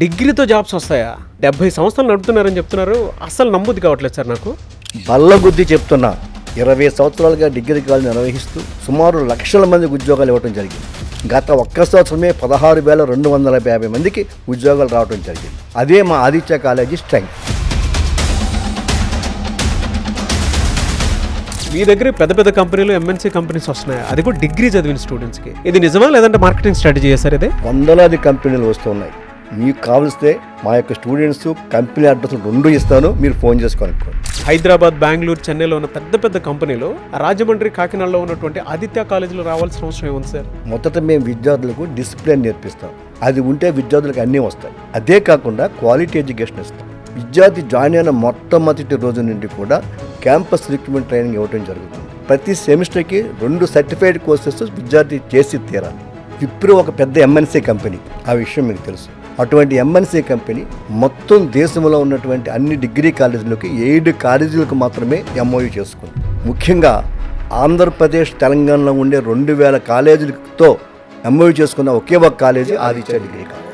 డిగ్రీతో jobs వస్తాయా? 70 సంవత్సరాలు నడుపుతున్నారని చెప్తున్నారు. అస్సలు నమ్మబుద్ధి కావట్లేదు సార్ నాకు. బల్లగుద్ది చెప్తున్నా, 20 సంవత్సరాలుగా డిగ్రీ కాలేజ్ నిర్వహిస్తూ సుమారు లక్షల మందికి ఉద్యోగాలు ఇవ్వడం జరిగింది. గత ఒక్క సంవత్సరమే 16,250 మందికి ఉద్యోగాలు రావడం జరిగింది. అదే మా ఆదిత్య కాలేజీ స్ట్రెంగ్త్. మీ దగ్గర పెద్ద పెద్ద కంపెనీలు, ఎంఎన్సీ కంపెనీస్ వస్తున్నాయి, అది కూడా డిగ్రీ చదివిన స్టూడెంట్స్కి. ఇది నిజమా లేదంటే మార్కెటింగ్ స్ట్రాటజీ చేశారు? ఇదే వందలాది కంపెనీలు వస్తున్నాయి. మీకు కావలిస్తే మా యొక్క స్టూడెంట్స్ కంపెనీ అడ్రస్ 2 ఇస్తాను, మీరు ఫోన్ చేసి కనుక్కోండి. హైదరాబాద్, బెంగళూరు, చెన్నైలో ఉన్న పెద్ద పెద్ద కంపెనీలు రాజమండ్రి, కాకినాడలో ఉన్నటువంటి ఆదిత్య కాలేజీలో రావాల్సిన అవసరం ఏముంది సార్? మొదట మేము విద్యార్థులకు డిసిప్లిన్ నేర్పిస్తాం. అది ఉంటే విద్యార్థులకు అన్నీ వస్తాయి. అదే కాకుండా క్వాలిటీ ఎడ్యుకేషన్ ఇస్తాం. విద్యార్థి జాయిన్ అయిన మొట్టమొదటి రోజు నుండి కూడా క్యాంపస్ రిక్రూట్మెంట్ ట్రైనింగ్ ఇవ్వడం జరుగుతుంది. ప్రతి సెమిస్టర్కి 2 సర్టిఫైడ్ కోర్సెస్ విద్యార్థి చేసి తీరాలి. విప్రో ఒక పెద్ద ఎంఎన్సీ కంపెనీ, ఆ విషయం మీకు తెలుసు. అటువంటి ఎంఎన్సీ కంపెనీ మొత్తం దేశంలో ఉన్నటువంటి అన్ని డిగ్రీ కాలేజీలకి 7 కాలేజీలకు మాత్రమే ఎంఓయూ చేసుకుంది. ముఖ్యంగా ఆంధ్రప్రదేశ్, తెలంగాణలో ఉండే 2000 కాలేజీలతో ఎంఓయూ చేసుకున్న ఒకే ఒక కాలేజీ ఆదిత్య డిగ్రీ కాలేజ్.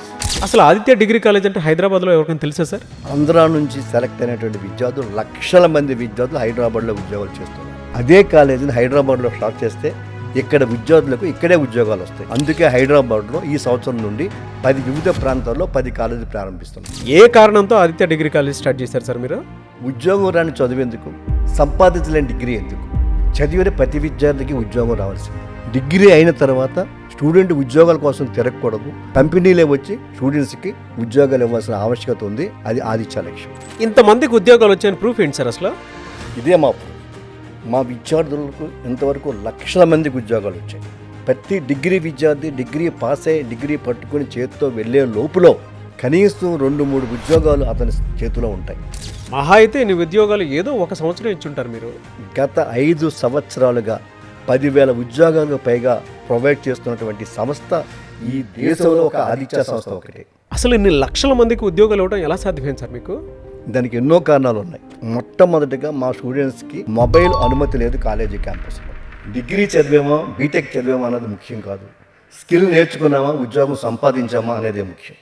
అసలు ఆదిత్య డిగ్రీ కాలేజ్ అంటే హైదరాబాద్లో ఎవరికైనా తెలుసా సార్? ఆంధ్రా నుంచి సెలెక్ట్ అయినటువంటి విద్యార్థులు, లక్షల మంది విద్యార్థులు హైదరాబాద్లో ఉద్యోగాలు చేస్తున్నారు. అదే కాలేజీని హైదరాబాద్లో స్టార్ట్ చేస్తే ఇక్కడ విద్యార్థులకు ఇక్కడే ఉద్యోగాలు వస్తాయి. అందుకే హైదరాబాద్లో ఈ సంవత్సరం నుండి 10 వివిధ ప్రాంతాల్లో 10 కాలేజీలు ప్రారంభిస్తున్నాం. ఏ కారణంతో ఆదిత్య డిగ్రీ కాలేజ్ స్టార్ట్ చేశారు సార్ మీరు? ఉద్యోగం రాని చదివేందుకు, సంపాదించలేని డిగ్రీ ఎందుకు? చదివిన ప్రతి విద్యార్థికి ఉద్యోగం రావాల్సింది. డిగ్రీ అయిన తర్వాత స్టూడెంట్ ఉద్యోగాల కోసం తిరగకూడదు. కంపెనీలే వచ్చి స్టూడెంట్స్కి ఉద్యోగాలు ఇవ్వాల్సిన ఆవశ్యకత ఉంది. అది ఆదిత్య లక్ష్యం. ఇంతమందికి ఉద్యోగాలు వచ్చాయని ప్రూఫ్ ఏంటి సార్ అసలు? ఇదే మా ప్రూఫ్. మా విద్యార్థులకు ఇంతవరకు లక్షల మందికి ఉద్యోగాలు వచ్చాయి. ప్రతి డిగ్రీ విద్యార్థి డిగ్రీ పాస్ అయ్యి డిగ్రీ పట్టుకుని చేతితో వెళ్ళే లోపులో కనీసం 2-3 ఉద్యోగాలు అతని చేతిలో ఉంటాయి. మహా అయితే ఇన్ని ఉద్యోగాలు ఏదో ఒక సంవత్సరం ఇచ్చుంటారు మీరు. గత 5 సంవత్సరాలుగా 10,000 ఉద్యోగాలకు పైగా ప్రొవైడ్ చేస్తున్నటువంటి సంస్థ ఈ దేశంలో ఒక ఆదిత్య సంస్థ ఒకటే. అసలు ఇన్ని లక్షల మందికి ఉద్యోగాలు ఇవ్వడం ఎలా సాధ్యమైంది సార్ మీకు? దానికి ఎన్నో కారణాలు ఉన్నాయి. మొట్టమొదటిగా మా స్టూడెంట్స్కి మొబైల్ అనుమతి లేదు కాలేజీ క్యాంపస్లో. డిగ్రీ చదివామా, బీటెక్ చదివామా అన్నది ముఖ్యం కాదు. స్కిల్ నేర్చుకున్నామా, ఉద్యోగం సంపాదించామా అనేది ముఖ్యం.